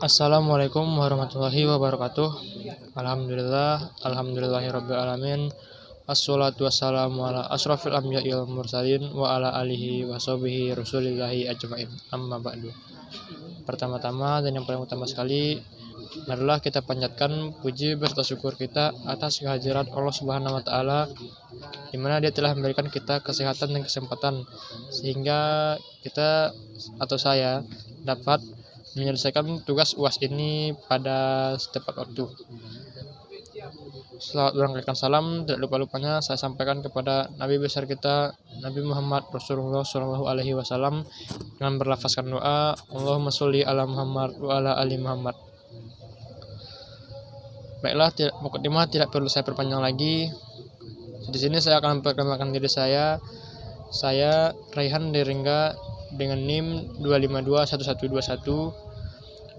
Assalamualaikum warahmatullahi wabarakatuh. Alhamdulillahirabbil alamin. Assalatu wassalamu ala asrofil anbiya'i wal mursalin wa ala alihi wa sahbihi rasulillahi ajmain. Amma ba'du. Pertama-tama dan yang paling utama sekali, marilah kita panjatkan puji berserta syukur kita atas kehadirat Allah Subhanahu wa taala, di mana Dia telah memberikan kita kesehatan dan kesempatan sehingga kita atau saya dapat menyelesaikan tugas UAS ini pada tepat waktu. Setelah menyampaikan salam, tidak lupa-lupanya saya sampaikan kepada Nabi besar kita, Nabi Muhammad Rasulullah Shallallahu Alaihi Wasallam, dengan berlafazkan doa, Allahumma sholli ala Muhammad wa ala ali Muhammad. Baiklah, mukadimah tidak perlu saya perpanjang lagi. Di sini saya akan memperkenalkan diri saya. Saya Raihan Deringga dengan NIM 2521121.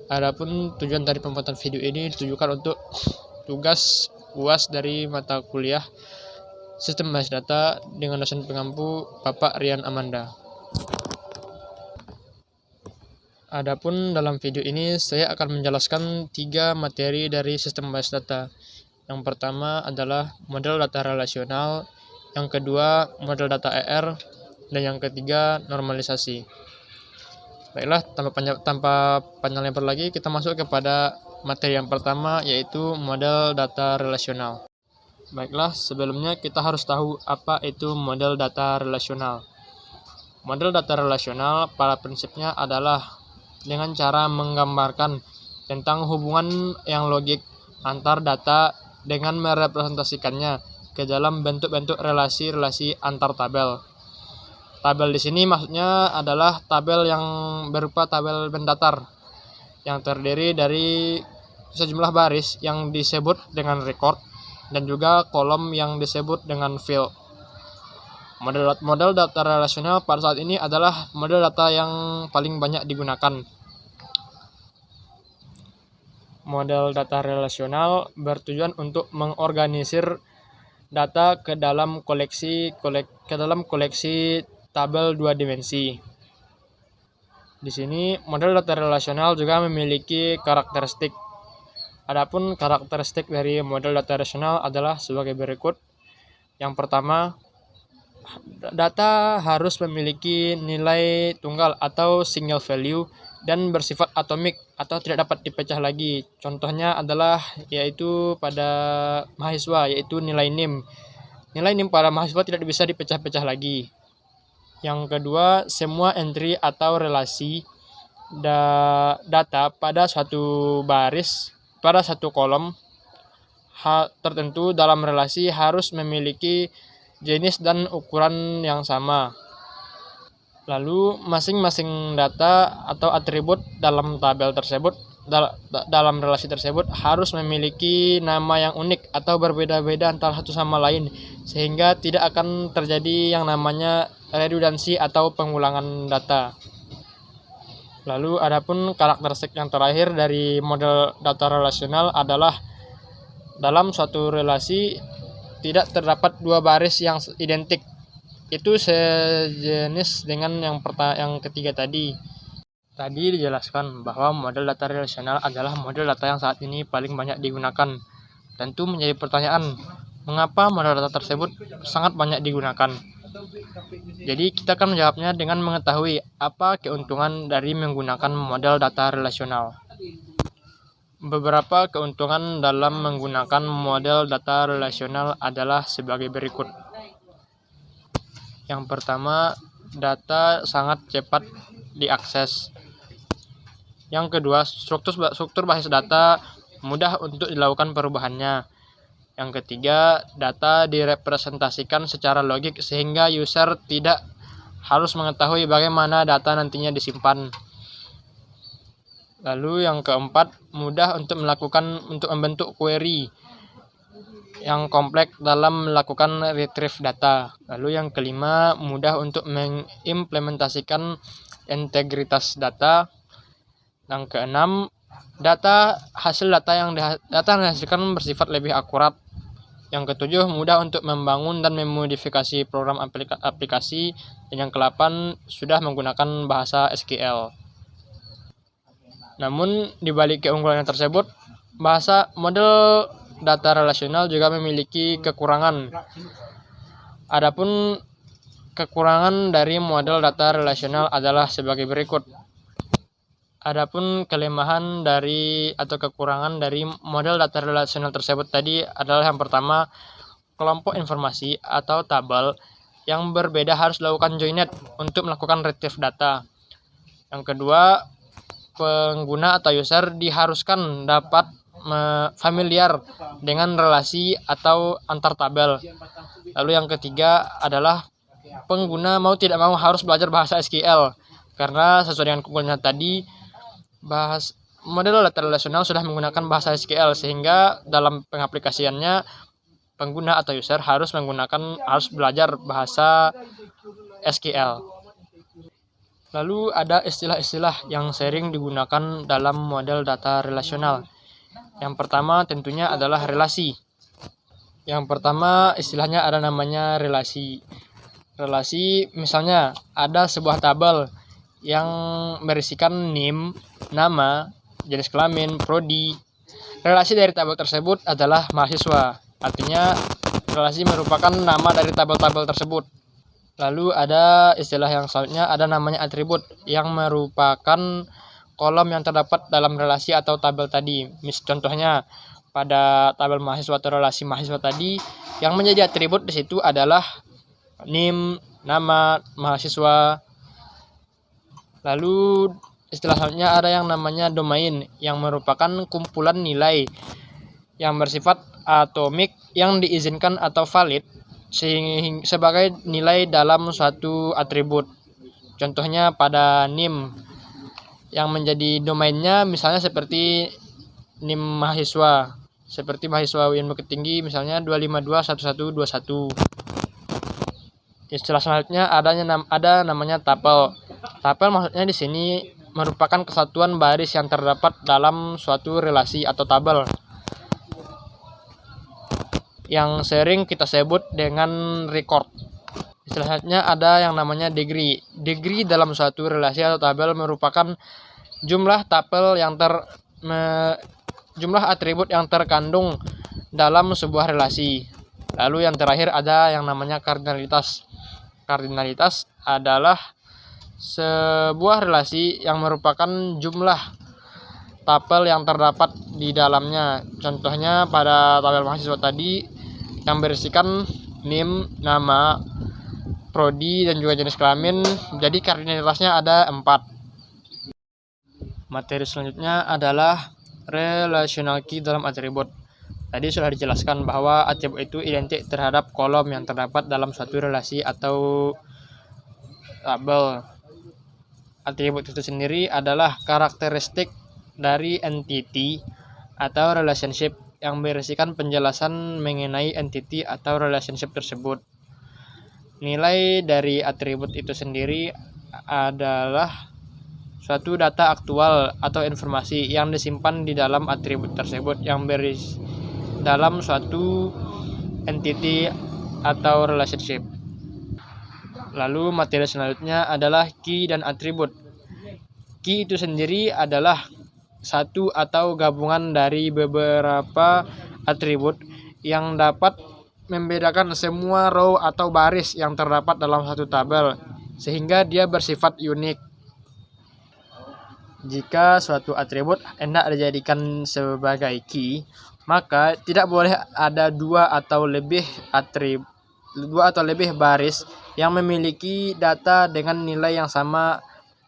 Adapun tujuan dari pembuatan video ini ditujukan untuk tugas UAS dari mata kuliah Sistem Basis Data dengan dosen pengampu Bapak Rian Amanda. Adapun dalam video ini saya akan menjelaskan 3 materi dari Sistem Basis Data. Yang pertama adalah model data relasional, yang kedua model data ER, dan yang ketiga normalisasi. Baiklah, tanpa panjang lebar lagi, kita masuk kepada materi yang pertama, yaitu model data relasional. Baiklah, sebelumnya kita harus tahu apa itu model data relasional. Model data relasional pada prinsipnya adalah dengan cara menggambarkan tentang hubungan yang logik antar data dengan merepresentasikannya ke dalam bentuk-bentuk relasi-relasi antar tabel. Tabel di sini maksudnya adalah tabel yang berupa tabel bendatar yang terdiri dari sejumlah baris yang disebut dengan record dan juga kolom yang disebut dengan field. Model data relasional pada saat ini adalah model data yang paling banyak digunakan. Model data relasional bertujuan untuk mengorganisir data ke dalam koleksi tabel 2 dimensi. Di sini model data relasional juga memiliki karakteristik. Adapun karakteristik dari model data relasional adalah sebagai berikut. Yang pertama, data harus memiliki nilai tunggal atau single value dan bersifat atomik atau tidak dapat dipecah lagi. Contohnya adalah yaitu pada mahasiswa, yaitu nilai NIM. Nilai NIM pada mahasiswa tidak bisa dipecah-pecah lagi. Yang kedua, semua entry atau relasi data pada suatu baris, pada satu kolom tertentu dalam relasi harus memiliki jenis dan ukuran yang sama. Lalu, masing-masing data atau atribut dalam tabel tersebut, dalam relasi tersebut harus memiliki nama yang unik atau berbeda-beda antara satu sama lain, sehingga tidak akan terjadi yang namanya redundansi atau pengulangan data. Lalu adapun karakteristik yang terakhir dari model data relasional adalah dalam suatu relasi tidak terdapat 2 baris yang identik. Itu sejenis dengan yang ketiga tadi. Tadi dijelaskan bahwa model data relasional adalah model data yang saat ini paling banyak digunakan. Tentu menjadi pertanyaan, mengapa model data tersebut sangat banyak digunakan? Jadi kita akan menjawabnya dengan mengetahui apa keuntungan dari menggunakan model data relasional. Beberapa keuntungan dalam menggunakan model data relasional adalah sebagai berikut. Yang pertama, data sangat cepat diakses. Yang kedua, struktur basis data mudah untuk dilakukan perubahannya. Yang ketiga, data direpresentasikan secara logik sehingga user tidak harus mengetahui bagaimana data nantinya disimpan. Lalu yang keempat, mudah untuk membentuk query yang kompleks dalam melakukan retrieve data. Lalu yang kelima, mudah untuk mengimplementasikan integritas data. Yang keenam, hasil data yang dihasilkan bersifat lebih akurat. Yang ketujuh, mudah untuk membangun dan memodifikasi program aplikasi. Dan yang ke-8, sudah menggunakan bahasa SQL. Namun, di balik keunggulan tersebut, bahasa model data relasional juga memiliki kekurangan. Adapun kekurangan dari model data relasional adalah sebagai berikut. Adapun kelemahan dari atau kekurangan dari model data relasional tersebut tadi adalah yang pertama, kelompok informasi atau tabel yang berbeda harus dilakukan joinet untuk melakukan retrieve data. Yang kedua, pengguna atau user diharuskan dapat familiar dengan relasi atau antar tabel. Lalu yang ketiga adalah pengguna mau tidak mau harus belajar bahasa SQL karena sesuai dengan keunggulan tadi, model data relasional sudah menggunakan bahasa SQL sehingga dalam pengaplikasiannya pengguna atau user harus belajar bahasa SQL. Lalu ada istilah-istilah yang sering digunakan dalam model data relasional. Yang pertama tentunya adalah relasi. Yang pertama istilahnya ada namanya relasi. Relasi misalnya ada sebuah tabel yang berisikan NIM, nama, jenis kelamin, prodi. Relasi dari tabel tersebut adalah mahasiswa. Artinya relasi merupakan nama dari tabel-tabel tersebut. Lalu ada istilah yang selanjutnya ada namanya atribut yang merupakan kolom yang terdapat dalam relasi atau tabel tadi. Contohnya pada tabel mahasiswa atau relasi mahasiswa tadi yang menjadi atribut di situ adalah NIM, nama, mahasiswa. Lalu istilah selanjutnya ada yang namanya domain yang merupakan kumpulan nilai yang bersifat atomik yang diizinkan atau valid sebagai nilai dalam suatu atribut. Contohnya pada NIM yang menjadi domainnya misalnya seperti NIM mahasiswa, seperti mahasiswa UIN Bukit Tinggi misalnya 2521121. Istilah selanjutnya ada namanya tapel. Tapel maksudnya di sini merupakan kesatuan baris yang terdapat dalam suatu relasi atau tabel, yang sering kita sebut dengan record. Istilahnya ada yang namanya degree. Degree dalam suatu relasi atau tabel merupakan jumlah jumlah atribut yang terkandung dalam sebuah relasi. Lalu yang terakhir ada yang namanya kardinalitas. Kardinalitas adalah sebuah relasi yang merupakan jumlah tabel yang terdapat di dalamnya. Contohnya pada tabel mahasiswa tadi yang berisikan NIM, nama, prodi, dan juga jenis kelamin. Jadi kardinalitasnya ada 4. Materi selanjutnya adalah relational key dalam atribut. Tadi sudah dijelaskan bahwa atribut itu identik terhadap kolom yang terdapat dalam suatu relasi atau tabel. Atribut itu sendiri adalah karakteristik dari entity atau relationship yang berisikan penjelasan mengenai entity atau relationship tersebut. Nilai dari atribut itu sendiri adalah suatu data aktual atau informasi yang disimpan di dalam atribut tersebut yang berisi dalam suatu entity atau relationship. Lalu materi selanjutnya adalah key dan atribut. Key itu sendiri adalah satu atau gabungan dari beberapa atribut yang dapat membedakan semua row atau baris yang terdapat dalam satu tabel, sehingga dia bersifat unik. Jika suatu atribut hendak dijadikan sebagai key, maka tidak boleh ada dua atau lebih baris yang memiliki data dengan nilai yang sama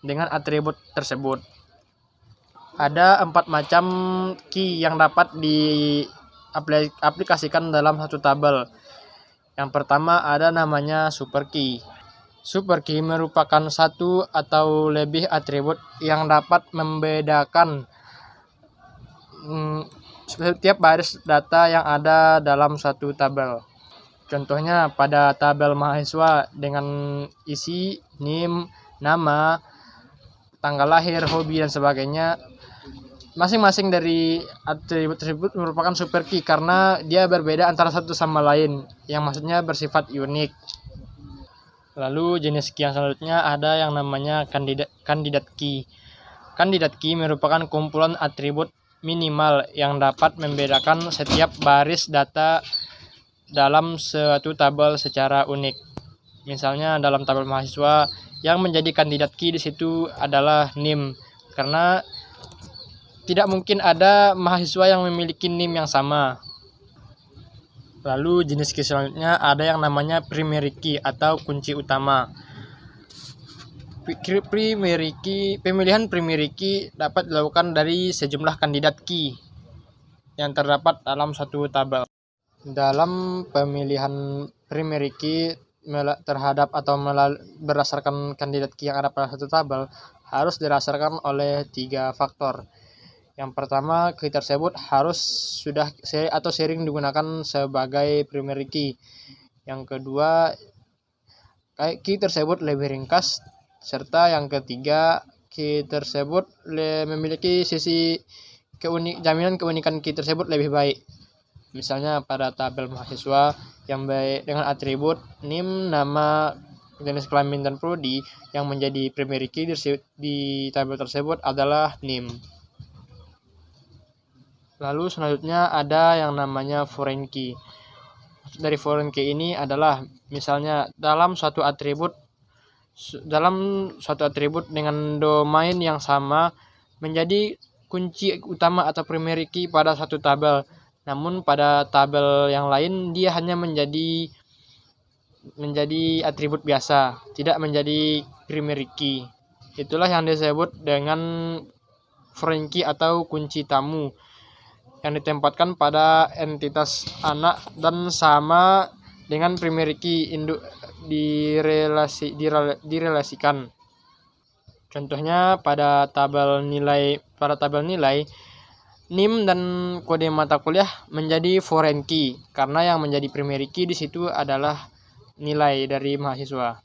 dengan atribut tersebut. Ada 4 macam key yang dapat diaplikasikan dalam satu tabel. Yang pertama ada namanya super key. Super key merupakan satu atau lebih atribut yang dapat membedakan setiap baris data yang ada dalam suatu tabel. Contohnya pada tabel mahasiswa dengan isi NIM, nama, tanggal lahir, hobi, dan sebagainya. Masing-masing dari atribut tersebut merupakan super key karena dia berbeda antara satu sama lain, yang maksudnya bersifat unik. Lalu jenis key yang selanjutnya ada yang namanya kandidat key. Kandidat key merupakan kumpulan atribut minimal yang dapat membedakan setiap baris data dalam suatu tabel secara unik. Misalnya dalam tabel mahasiswa, yang menjadi kandidat key di situ adalah NIM, karena tidak mungkin ada mahasiswa yang memiliki NIM yang sama. Lalu jenis key selanjutnya ada yang namanya primary key atau kunci utama. Pemilihan primary key dapat dilakukan dari sejumlah kandidat key yang terdapat dalam suatu tabel. Dalam pemilihan primary key terhadap atau berdasarkan kandidat key yang ada pada satu tabel harus didasarkan oleh 3 faktor. Yang pertama, key tersebut harus sudah sering digunakan sebagai primary key. Yang kedua, key tersebut lebih ringkas, serta yang ketiga, key tersebut memiliki sisi jaminan keunikan key tersebut lebih baik. Misalnya pada tabel mahasiswa yang baik dengan atribut NIM, nama, jenis kelamin, dan prodi, yang menjadi primary key di tabel tersebut adalah NIM. Lalu selanjutnya ada yang namanya foreign key. Dari foreign key ini adalah misalnya dalam suatu atribut dengan domain yang sama menjadi kunci utama atau primary key pada satu tabel. Namun pada tabel yang lain dia hanya menjadi atribut biasa, tidak menjadi primary key. Itulah yang disebut dengan foreign key atau kunci tamu, yang ditempatkan pada entitas anak dan sama dengan primary key induk direlasikan. Contohnya pada tabel nilai NIM dan kode mata kuliah menjadi foreign key karena yang menjadi primary key di situ adalah nilai dari mahasiswa.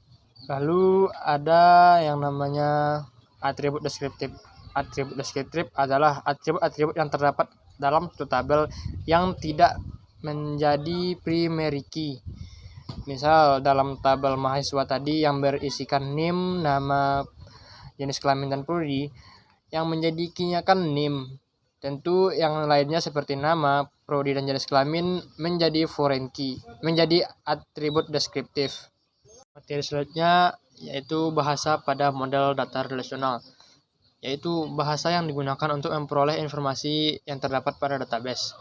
Lalu ada yang namanya atribut deskriptif. Atribut deskriptif adalah atribut-atribut yang terdapat dalam suatu tabel yang tidak menjadi primary key. Misal dalam tabel mahasiswa tadi yang berisikan NIM, nama, jenis kelamin, dan prodi, yang menjadi key-nya kan NIM. Tentu yang lainnya seperti nama, prodi, dan jenis kelamin menjadi foreign key, menjadi atribut deskriptif. Materi selanjutnya yaitu bahasa pada model data relasional, yaitu bahasa yang digunakan untuk memperoleh informasi yang terdapat pada database.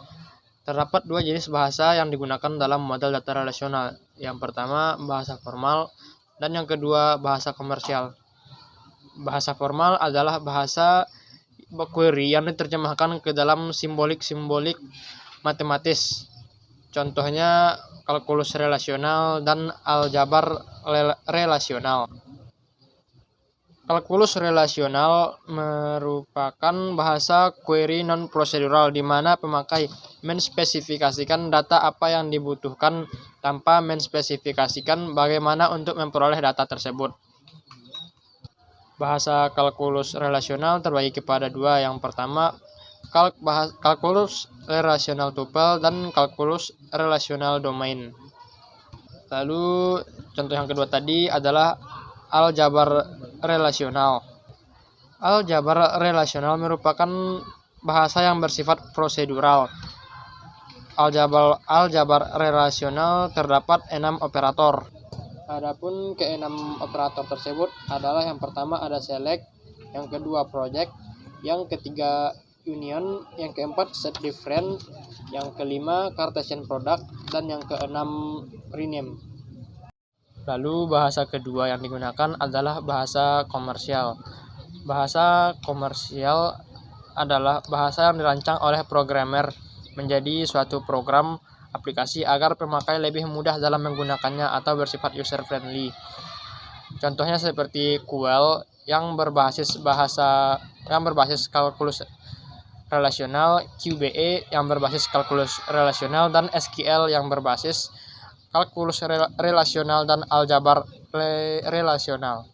Terdapat 2 jenis bahasa yang digunakan dalam model data relasional. Yang pertama, bahasa formal, dan yang kedua, bahasa komersial. Bahasa formal adalah bahasa query yang diterjemahkan ke dalam simbolik-simbolik matematis. Contohnya kalkulus relasional dan aljabar relasional. Kalkulus relasional merupakan bahasa query non-prosedural di mana pemakai menspesifikasikan data apa yang dibutuhkan tanpa menspesifikasikan bagaimana untuk memperoleh data tersebut. Bahasa kalkulus relasional terbagi kepada 2. Yang pertama, kalkulus relasional tuple dan kalkulus relasional domain. Lalu contoh yang kedua tadi adalah aljabar relasional. Aljabar relasional merupakan bahasa yang bersifat prosedural. Aljabar relasional terdapat 6 operator. Adapun ke-6 operator tersebut adalah yang pertama ada select, yang kedua project, yang ketiga union, yang keempat set different, yang kelima Cartesian product, dan yang keenam rename. Lalu bahasa kedua yang digunakan adalah bahasa komersial. Bahasa komersial adalah bahasa yang dirancang oleh programmer menjadi suatu program aplikasi agar pemakai lebih mudah dalam menggunakannya atau bersifat user friendly. Contohnya seperti QL yang berbasis kalkulus relasional, QBE yang berbasis kalkulus relasional, dan SQL yang berbasis kalkulus relasional dan aljabar relasional.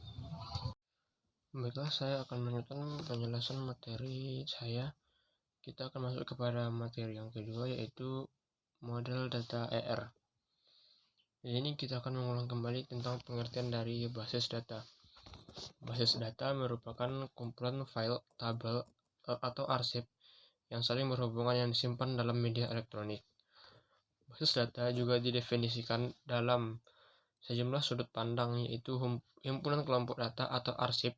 Baiklah, saya akan melanjutkan penjelasan materi saya. Kita akan masuk kepada materi yang kedua, yaitu model data ER. Di sini kita akan mengulang kembali tentang pengertian dari basis data. Basis data merupakan kumpulan file, tabel, atau arsip yang saling berhubungan yang disimpan dalam media elektronik. Basis data juga didefinisikan dalam sejumlah sudut pandang, yaitu himpunan kelompok data atau arsip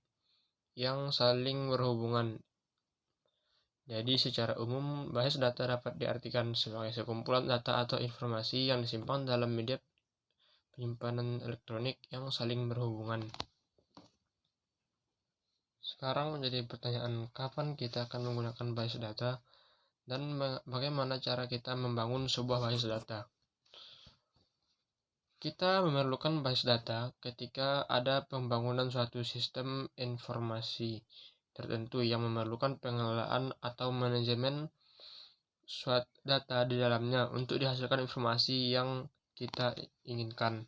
yang saling berhubungan. Jadi secara umum, basis data dapat diartikan sebagai sekumpulan data atau informasi yang disimpan dalam media penyimpanan elektronik yang saling berhubungan. Sekarang menjadi pertanyaan, kapan kita akan menggunakan basis data dan bagaimana cara kita membangun sebuah basis data. Kita memerlukan basis data ketika ada pembangunan suatu sistem informasi tertentu yang memerlukan pengelolaan atau manajemen suatu data di dalamnya untuk dihasilkan informasi yang kita inginkan.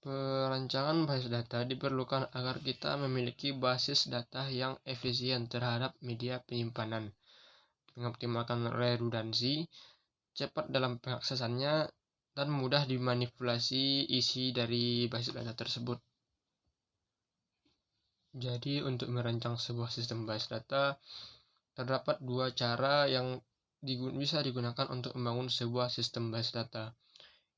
Perancangan basis data diperlukan agar kita memiliki basis data yang efisien terhadap media penyimpanan, mengoptimalkan redundansi, cepat dalam pengaksesannya, dan mudah dimanipulasi isi dari basis data tersebut. Jadi untuk merancang sebuah sistem basis data, terdapat dua cara yang bisa digunakan untuk membangun sebuah sistem basis data.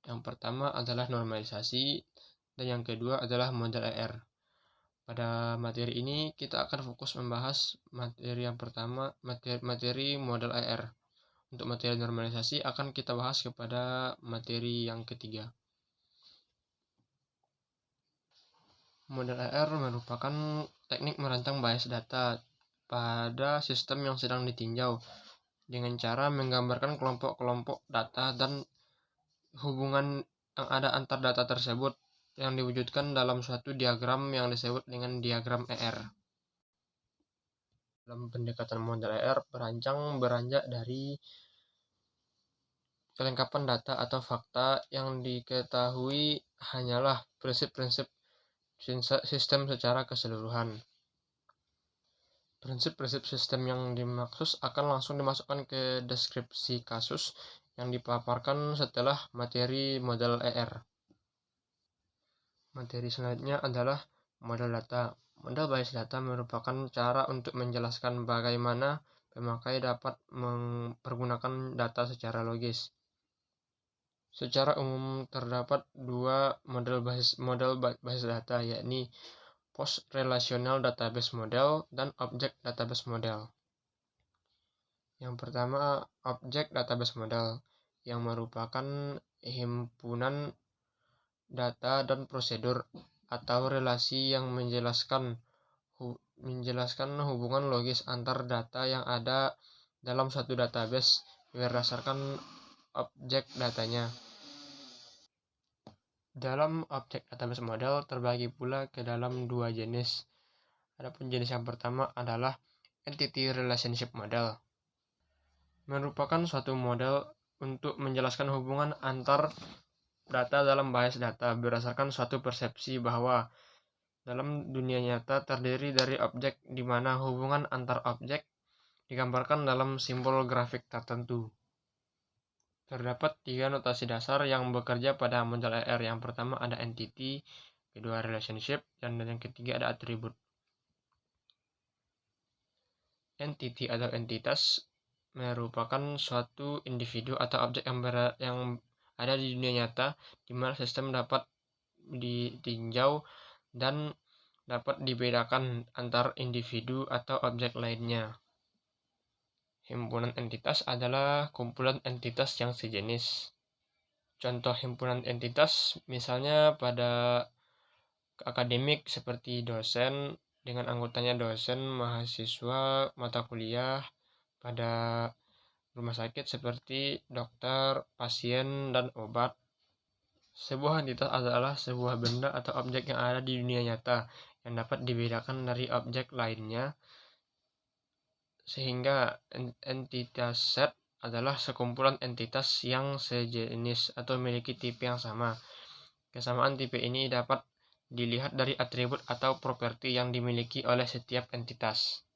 Yang pertama adalah normalisasi, dan yang kedua adalah model ER. Pada materi ini kita akan fokus membahas materi yang pertama, materi model ER. Untuk materi normalisasi akan kita bahas kepada materi yang ketiga. Model ER merupakan teknik merancang basis data pada sistem yang sedang ditinjau dengan cara menggambarkan kelompok-kelompok data dan hubungan yang ada antar data tersebut yang diwujudkan dalam suatu diagram yang disebut dengan diagram ER. Dalam pendekatan model ER, perancang beranjak dari kelengkapan data atau fakta yang diketahui hanyalah prinsip-prinsip sistem secara keseluruhan. Prinsip-prinsip sistem yang dimaksud akan langsung dimasukkan ke deskripsi kasus yang dipaparkan setelah materi model ER. Materi selanjutnya adalah model data. Model basis data merupakan cara untuk menjelaskan bagaimana pemakai dapat mempergunakan data secara logis. Secara umum terdapat dua model basis data, yakni Post Relational Database Model dan Object Database Model. Yang pertama, Object Database Model, yang merupakan himpunan data dan prosedur atau relasi yang menjelaskan hubungan logis antar data yang ada dalam satu database berdasarkan objek datanya. Dalam objek database model terbagi pula ke dalam dua jenis. Adapun jenis yang pertama adalah Entity Relationship Model. Merupakan suatu model untuk menjelaskan hubungan antar data dalam basis data berdasarkan suatu persepsi bahwa dalam dunia nyata terdiri dari objek di mana hubungan antar objek digambarkan dalam simbol grafik tertentu. Terdapat tiga notasi dasar yang bekerja pada model ER. Yang pertama ada entity, kedua relationship, dan yang ketiga ada atribut. Entity atau entitas merupakan suatu individu atau objek yang ada di dunia nyata di mana sistem dapat ditinjau dan dapat dibedakan antar individu atau objek lainnya. Himpunan entitas adalah kumpulan entitas yang sejenis. Contoh himpunan entitas misalnya pada akademik seperti dosen dengan anggotanya dosen, mahasiswa, mata kuliah. Pada rumah sakit seperti dokter, pasien, dan obat. Sebuah entitas adalah sebuah benda atau objek yang ada di dunia nyata yang dapat dibedakan dari objek lainnya, sehingga entitas set adalah sekumpulan entitas yang sejenis atau memiliki tipe yang sama. Kesamaan tipe ini dapat dilihat dari atribut atau properti yang dimiliki oleh setiap entitas.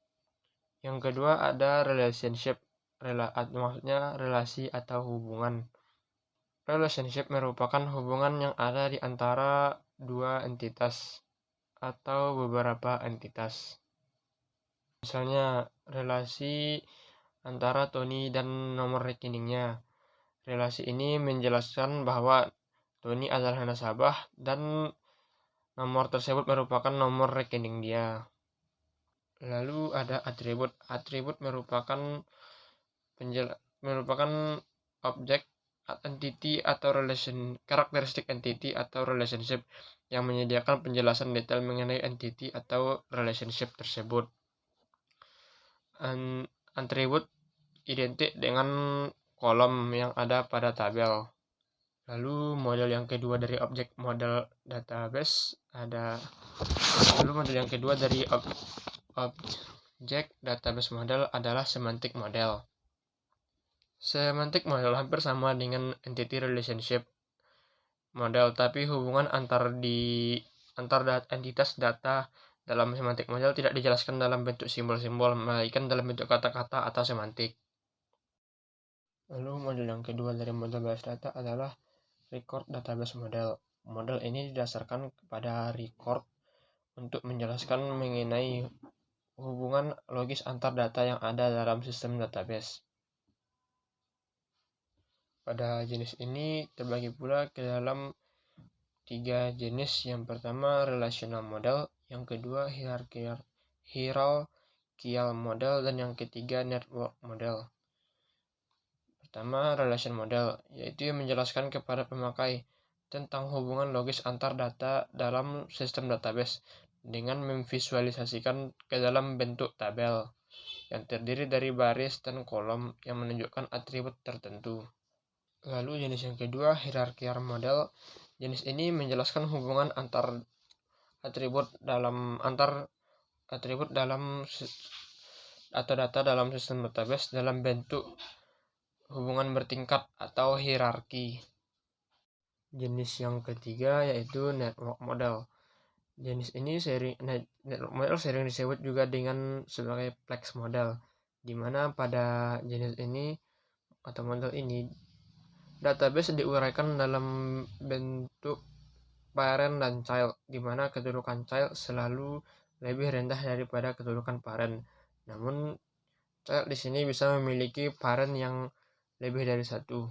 Yang kedua ada relationship, maksudnya relasi atau hubungan. Relationship merupakan hubungan yang ada di antara dua entitas atau beberapa entitas. Misalnya relasi antara Tony dan nomor rekeningnya. Relasi ini menjelaskan bahwa Tony adalah nasabah dan nomor tersebut merupakan nomor rekening dia. Lalu ada atribut. Atribut merupakan objek, entity atau karakteristik entity atau relationship yang menyediakan penjelasan detail mengenai entity atau relationship tersebut. Atribut identik dengan kolom yang ada pada tabel. Lalu model yang kedua dari objek model database model adalah semantic model. Semantic model hampir sama dengan entity relationship model, tapi hubungan antar entitas data dalam semantic model tidak dijelaskan dalam bentuk simbol-simbol, melainkan dalam bentuk kata-kata atau semantik. Lalu model yang kedua dari model base data adalah record database model. Model ini didasarkan kepada record untuk menjelaskan mengenai hubungan logis antar data yang ada dalam sistem database. Pada jenis ini terbagi pula ke dalam 3 jenis. Yang pertama relational model, yang kedua hierarchical model, dan yang ketiga network model. Pertama, relation model, yaitu menjelaskan kepada pemakai tentang hubungan logis antar data dalam sistem database dengan memvisualisasikan ke dalam bentuk tabel yang terdiri dari baris dan kolom yang menunjukkan atribut tertentu. Lalu jenis yang kedua, hierarchical model. Jenis ini menjelaskan hubungan antar atribut dalam atau data dalam sistem database dalam bentuk hubungan bertingkat atau hierarki. Jenis yang ketiga yaitu network model. Jenis ini network model sering disebut juga dengan sebagai plex model, di mana pada jenis ini atau model ini database diuraikan dalam bentuk parent dan child, di mana kedudukan child selalu lebih rendah daripada kedudukan parent. Namun child di sini bisa memiliki parent yang lebih dari satu.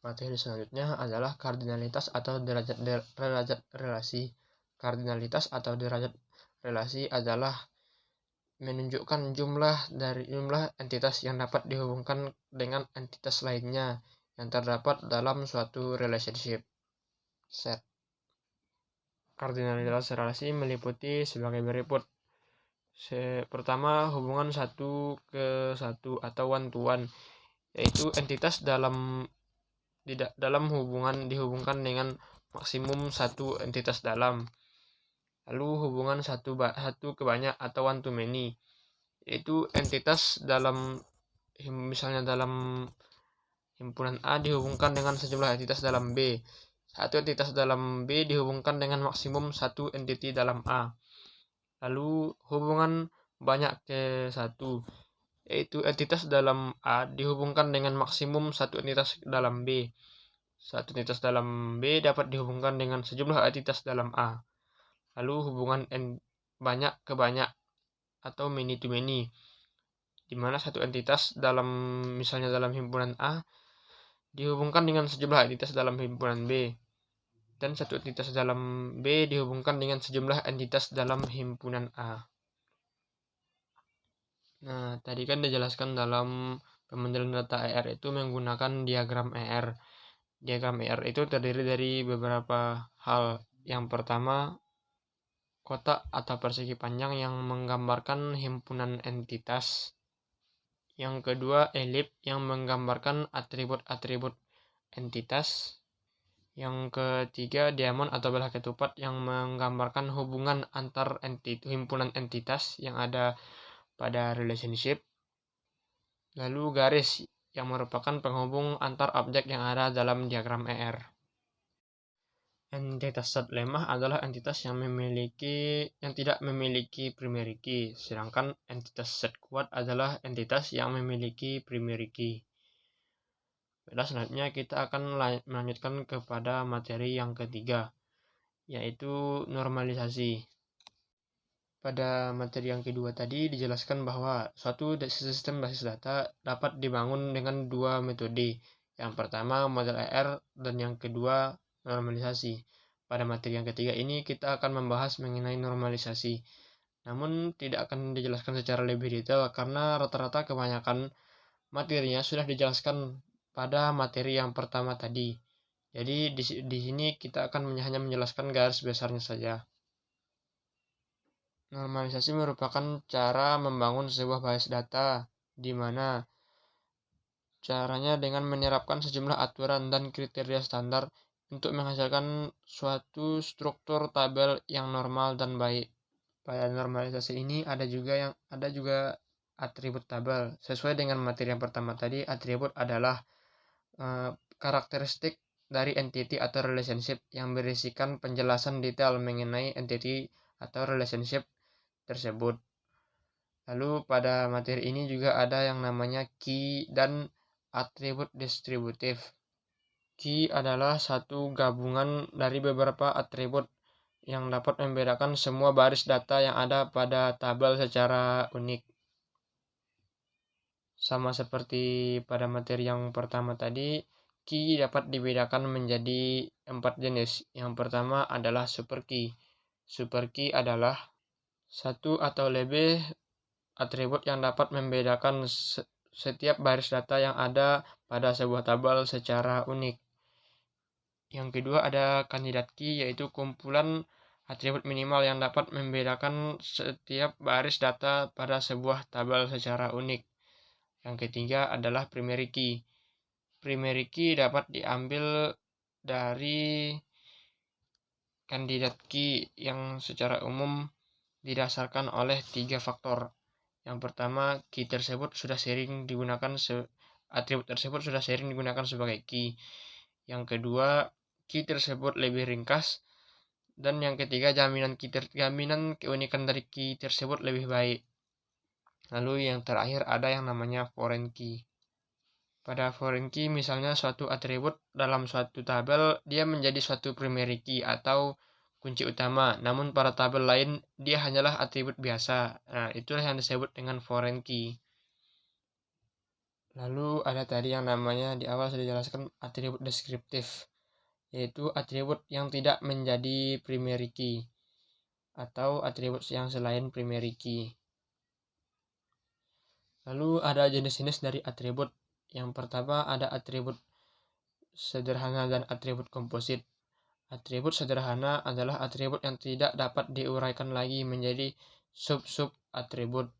Materi selanjutnya adalah kardinalitas atau derajat relasi. Kardinalitas atau derajat relasi adalah menunjukkan jumlah entitas yang dapat dihubungkan dengan entitas lainnya yang terdapat dalam suatu relationship set. Kardinalitas relasi meliputi sebagai berikut. Pertama, hubungan 1-ke-1 atau one-to-one, yaitu entitas dalam hubungan dihubungkan dengan maksimum satu entitas dalam. Lalu hubungan 1-ke banyak atau one-to-many, yaitu entitas misalnya dalam himpunan A dihubungkan dengan sejumlah entitas dalam B. Satu entitas dalam B dihubungkan dengan maksimum satu entiti dalam A. Lalu hubungan banyak ke satu, yaitu entitas dalam A dihubungkan dengan maksimum satu entitas dalam B. Satu entitas dalam B dapat dihubungkan dengan sejumlah entitas dalam A. Lalu hubungan banyak ke banyak atau many to many, di mana satu entitas misalnya dalam himpunan A dihubungkan dengan sejumlah entitas dalam himpunan B, dan satu entitas dalam B dihubungkan dengan sejumlah entitas dalam himpunan A. Nah, tadi kan dijelaskan dalam pemodelan data ER itu menggunakan diagram ER. Diagram ER itu terdiri dari beberapa hal. Yang pertama, kotak atau persegi panjang yang menggambarkan himpunan entitas. Yang kedua, elip yang menggambarkan atribut-atribut entitas. Yang ketiga, diamond atau belah ketupat yang menggambarkan hubungan antar himpunan entitas yang ada pada relationship. Lalu garis yang merupakan penghubung antar objek yang ada dalam diagram ER. Entitas set lemah adalah entitas yang tidak memiliki primary key, sedangkan entitas set kuat adalah entitas yang memiliki primary key. Selanjutnya kita akan melanjutkan kepada materi yang ketiga, yaitu normalisasi. Pada materi yang kedua tadi dijelaskan bahwa suatu sistem basis data dapat dibangun dengan dua metode. Yang pertama model ER dan yang kedua normalisasi. Pada materi yang ketiga ini kita akan membahas mengenai normalisasi. Namun tidak akan dijelaskan secara lebih detail karena rata-rata kebanyakan materinya sudah dijelaskan pada materi yang pertama tadi. Jadi di sini kita akan hanya menjelaskan garis besarnya saja. Normalisasi merupakan cara membangun sebuah basis data, di mana caranya dengan menerapkan sejumlah aturan dan kriteria standar untuk menghasilkan suatu struktur tabel yang normal dan baik. Pada normalisasi ini ada juga atribut tabel. Sesuai dengan materi yang pertama tadi, atribut adalah karakteristik dari entity atau relationship yang berisikan penjelasan detail mengenai entity atau relationship tersebut. Lalu pada materi ini juga ada yang namanya key dan atribut distributif. Key adalah satu gabungan dari beberapa atribut yang dapat membedakan semua baris data yang ada pada tabel secara unik. Sama seperti pada materi yang pertama tadi, key dapat dibedakan menjadi 4 jenis. Yang pertama adalah super key. Super key adalah satu atau lebih atribut yang dapat membedakan setiap baris data yang ada pada sebuah tabel secara unik. Yang kedua ada kandidat key, yaitu kumpulan atribut minimal yang dapat membedakan setiap baris data pada sebuah tabel secara unik. Yang ketiga adalah primary key. Primary key dapat diambil dari kandidat key yang secara umum didasarkan oleh 3 faktor. Yang pertama, key tersebut sudah sering digunakan atribut tersebut sudah sering digunakan sebagai key. Yang kedua, key tersebut lebih ringkas. Dan yang ketiga, jaminan keunikan dari key tersebut lebih baik. Lalu yang terakhir ada yang namanya foreign key. Pada foreign key misalnya suatu atribut dalam suatu tabel dia menjadi suatu primary key atau kunci utama, namun pada tabel lain dia hanyalah atribut biasa. Nah, itulah yang disebut dengan foreign key. Lalu ada tadi yang namanya di awal sudah dijelaskan atribut deskriptif, yaitu atribut yang tidak menjadi primary key atau atribut yang selain primary key. Lalu ada jenis-jenis dari atribut. Yang pertama ada atribut sederhana dan atribut komposit. Atribut sederhana adalah atribut yang tidak dapat diuraikan lagi menjadi sub-sub atribut.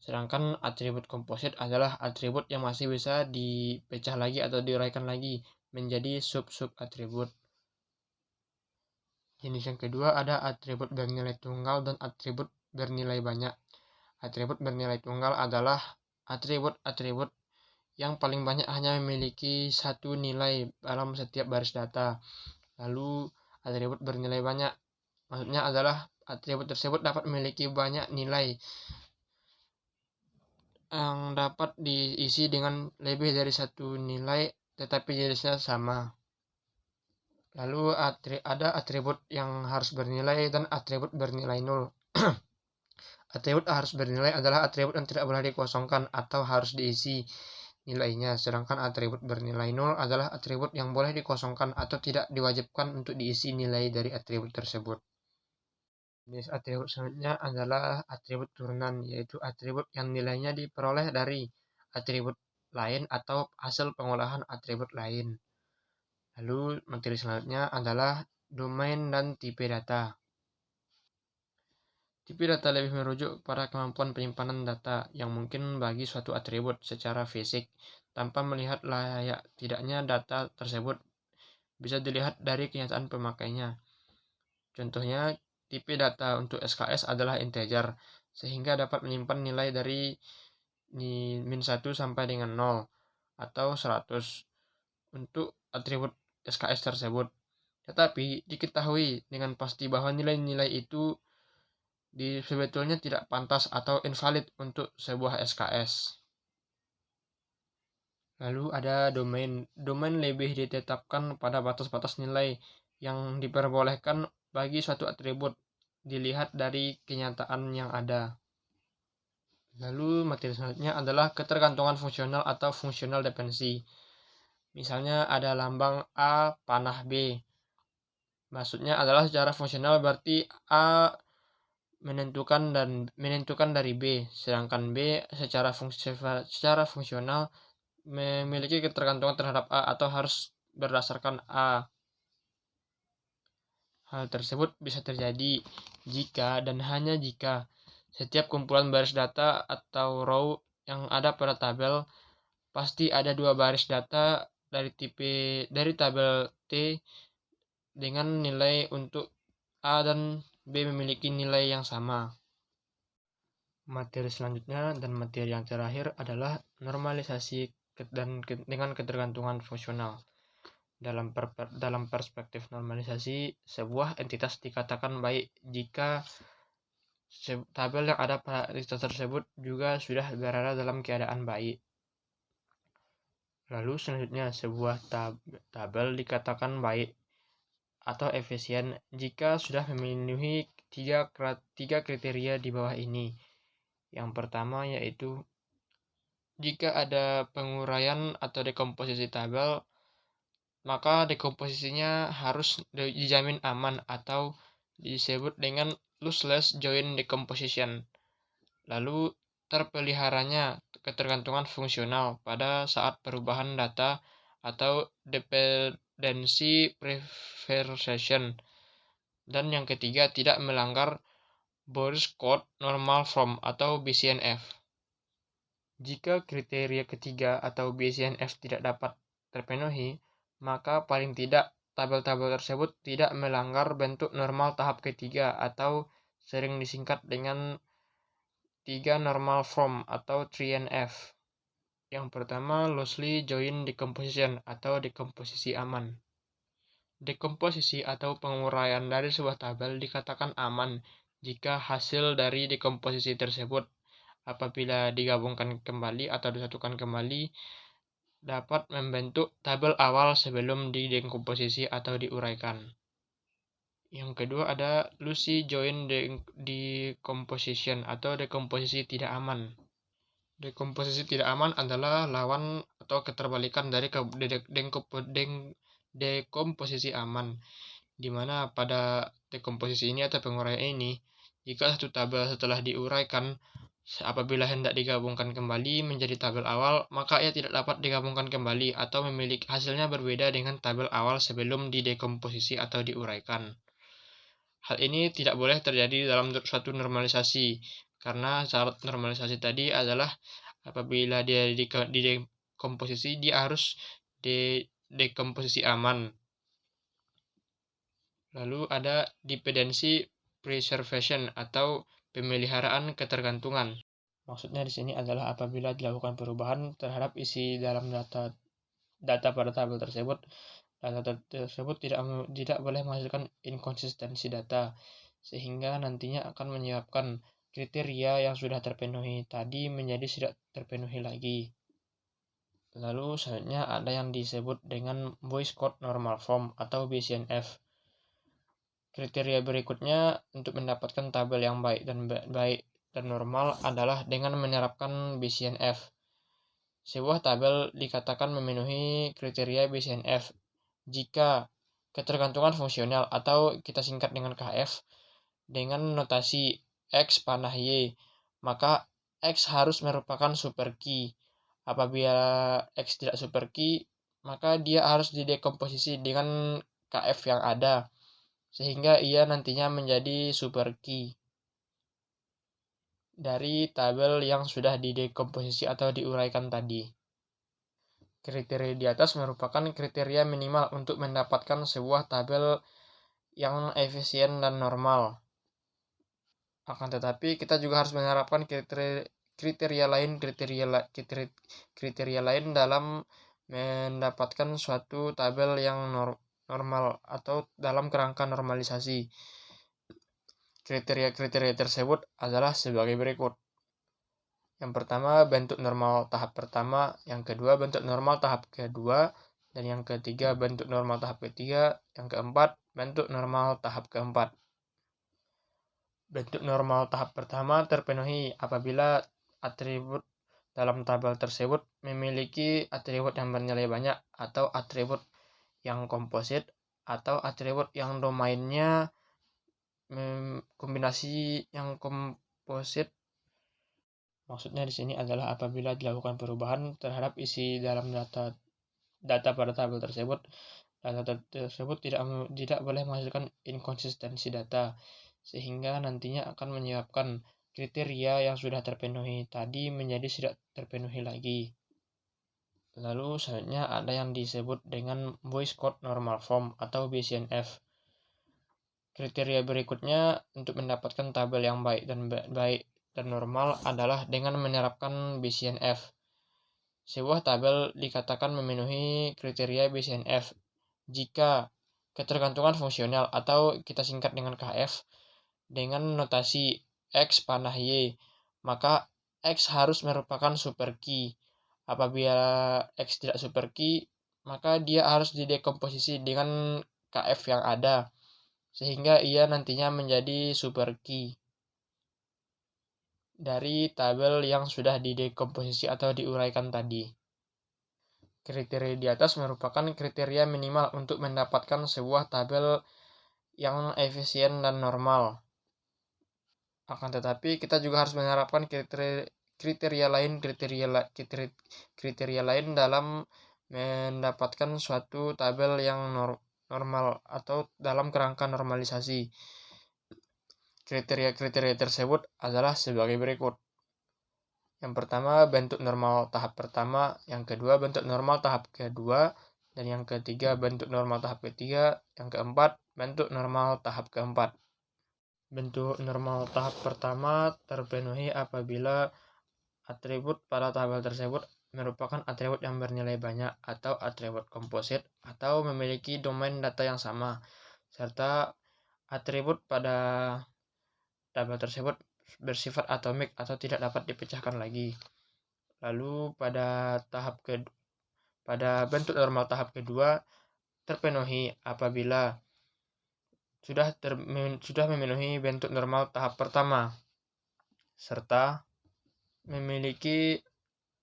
Sedangkan atribut komposit adalah atribut yang masih bisa dipecah lagi atau diuraikan lagi menjadi sub-sub atribut. Jenis yang kedua ada atribut bernilai tunggal dan atribut bernilai banyak. Atribut bernilai tunggal adalah atribut-atribut yang paling banyak hanya memiliki satu nilai dalam setiap baris data. Lalu atribut bernilai banyak maksudnya adalah atribut tersebut dapat memiliki banyak nilai yang dapat diisi dengan lebih dari satu nilai tetapi jenisnya sama. Lalu ada atribut yang harus bernilai dan atribut bernilai nol. Atribut harus bernilai adalah atribut yang tidak boleh dikosongkan atau harus diisi nilainya, sedangkan atribut bernilai nol adalah atribut yang boleh dikosongkan atau tidak diwajibkan untuk diisi nilai dari atribut tersebut. Jenis atribut selanjutnya adalah atribut turunan, yaitu atribut yang nilainya diperoleh dari atribut lain atau hasil pengolahan atribut lain. Lalu materi selanjutnya adalah domain dan tipe data. Tipe data lebih merujuk pada kemampuan penyimpanan data yang mungkin bagi suatu atribut secara fisik tanpa melihat layak tidaknya data tersebut bisa dilihat dari kenyataan pemakainya. Contohnya, tipe data untuk SKS adalah integer, sehingga dapat menyimpan nilai dari -1 sampai dengan 0 atau 100 untuk atribut SKS tersebut. Tetapi diketahui dengan pasti bahwa nilai-nilai itu sebetulnya tidak pantas atau invalid untuk sebuah SKS. Lalu ada domain. Domain lebih ditetapkan pada batas-batas nilai yang diperbolehkan bagi suatu atribut dilihat dari kenyataan yang ada. Lalu materi selanjutnya adalah ketergantungan fungsional atau functional dependency. Misalnya ada lambang A panah B. Maksudnya adalah secara fungsional berarti A menentukan dari B, sedangkan B secara fungsional memiliki ketergantungan terhadap A atau harus berdasarkan A. Hal tersebut bisa terjadi jika dan hanya jika setiap kumpulan baris data atau row yang ada pada tabel pasti ada dua baris data dari tabel T dengan nilai untuk A dan B memiliki nilai yang sama. Materi selanjutnya dan materi yang terakhir adalah normalisasi dengan ketergantungan fungsional. Dalam perspektif normalisasi, sebuah entitas dikatakan baik jika tabel yang ada pada entitas tersebut juga sudah berada dalam keadaan baik. Lalu selanjutnya, sebuah tabel dikatakan baik atau efisien jika sudah memenuhi tiga kriteria di bawah ini. Yang pertama yaitu jika ada penguraian atau dekomposisi tabel, maka dekomposisinya harus dijamin aman atau disebut dengan lossless joint decomposition. Lalu terpeliharanya ketergantungan fungsional pada saat perubahan data atau dependency preservation. Dan yang ketiga, tidak melanggar Boris Code Normal Form atau BCNF. Jika kriteria ketiga atau BCNF tidak dapat terpenuhi, maka paling tidak tabel-tabel tersebut tidak melanggar bentuk normal tahap ketiga atau sering disingkat dengan 3 normal form atau 3NF. Yang pertama, loosely joint decomposition atau dekomposisi aman. Dekomposisi atau penguraian dari sebuah tabel dikatakan aman jika hasil dari dekomposisi tersebut apabila digabungkan kembali atau disatukan kembali dapat membentuk tabel awal sebelum didekomposisi atau diuraikan. Yang kedua ada loosely joint decomposition atau dekomposisi tidak aman. Dekomposisi tidak aman adalah lawan atau keterbalikan dari dekomposisi aman, di mana pada dekomposisi ini atau penguraian ini, jika satu tabel setelah diuraikan apabila hendak digabungkan kembali menjadi tabel awal, maka ia tidak dapat digabungkan kembali atau memiliki hasilnya berbeda dengan tabel awal sebelum didekomposisi atau diuraikan. Hal ini tidak boleh terjadi dalam suatu normalisasi, karena syarat normalisasi tadi adalah apabila dia didekomposisi, dia harus dekomposisi aman. Lalu ada dependency preservation atau pemeliharaan ketergantungan. Maksudnya di sini adalah apabila dilakukan perubahan terhadap isi dalam data pada tabel tersebut, data tersebut tidak boleh menghasilkan inkonsistensi data, sehingga nantinya akan menyebabkan kriteria yang sudah terpenuhi tadi menjadi tidak terpenuhi lagi. Lalu selanjutnya ada yang disebut dengan Boyce Code Normal Form atau BCNF. Kriteria berikutnya untuk mendapatkan tabel yang baik dan normal adalah dengan menerapkan BCNF. Sebuah tabel dikatakan memenuhi kriteria BCNF jika ketergantungan fungsional atau kita singkat dengan KF dengan notasi X panah Y, maka X harus merupakan super key. Apabila X tidak super key, maka dia harus didekomposisi dengan KF yang ada, sehingga ia nantinya menjadi super key dari tabel yang sudah didekomposisi atau diuraikan tadi. Kriteria di atas merupakan kriteria minimal untuk mendapatkan sebuah tabel yang efisien dan normal. Akan tetapi kita juga harus menerapkan kriteria lain dalam mendapatkan suatu tabel yang normal atau dalam kerangka normalisasi. Kriteria-kriteria tersebut adalah sebagai berikut. Yang pertama, bentuk normal tahap pertama. Yang kedua, bentuk normal tahap kedua. Dan yang ketiga, bentuk normal tahap ketiga. Yang keempat, bentuk normal tahap keempat. Bentuk normal tahap pertama terpenuhi apabila atribut dalam tabel tersebut memiliki atribut yang bernilai banyak atau atribut yang komposit atau atribut yang domainnya kombinasi yang komposit. Maksudnya di sini adalah apabila dilakukan perubahan terhadap isi dalam data pada tabel tersebut, data tersebut tidak boleh menghasilkan inkonsistensi data, sehingga nantinya akan menyebabkan kriteria yang sudah terpenuhi tadi menjadi tidak terpenuhi lagi. Lalu selanjutnya ada yang disebut dengan Boyce Codd Normal Form atau BCNF. Kriteria berikutnya untuk mendapatkan tabel yang baik dan normal adalah dengan menerapkan BCNF. Sebuah tabel dikatakan memenuhi kriteria BCNF jika ketergantungan fungsional atau kita singkat dengan KF dengan notasi X panah Y, maka X harus merupakan super key. Apabila X tidak super key, maka dia harus didekomposisi dengan KF yang ada, sehingga ia nantinya menjadi super key dari tabel yang sudah didekomposisi atau diuraikan tadi. Kriteria di atas merupakan kriteria minimal untuk mendapatkan sebuah tabel yang efisien dan normal. Akan tetapi kita juga harus menerapkan kriteria lain dalam mendapatkan suatu tabel yang normal atau dalam kerangka normalisasi. Kriteria-kriteria tersebut adalah sebagai berikut. Yang pertama, bentuk normal tahap pertama. Yang kedua, bentuk normal tahap kedua. Dan yang ketiga, bentuk normal tahap ketiga. Yang keempat, bentuk normal tahap keempat. Bentuk normal tahap pertama terpenuhi apabila atribut pada tabel tersebut merupakan atribut yang bernilai banyak atau atribut komposit atau memiliki domain data yang sama, serta atribut pada tabel tersebut bersifat atomik atau tidak dapat dipecahkan lagi. Lalu pada bentuk normal tahap kedua terpenuhi apabila sudah memenuhi bentuk normal tahap pertama serta memiliki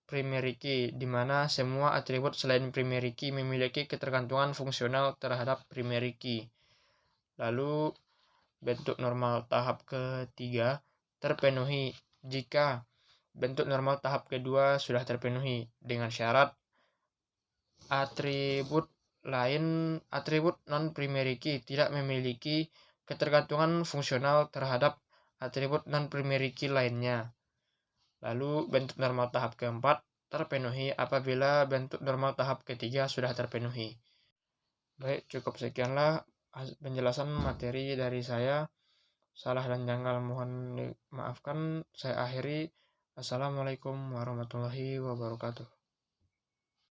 primary key, di mana semua atribut selain primary key memiliki ketergantungan fungsional terhadap primary key. Lalu bentuk normal tahap ketiga terpenuhi jika bentuk normal tahap kedua sudah terpenuhi dengan syarat atribut non-primary key tidak memiliki ketergantungan fungsional terhadap atribut non-primary key lainnya. Lalu bentuk normal tahap keempat terpenuhi apabila bentuk normal tahap ketiga sudah terpenuhi. Baik, cukup sekianlah penjelasan materi dari saya. Salah dan janggal mohon dimaafkan. Saya akhiri. Assalamualaikum warahmatullahi wabarakatuh.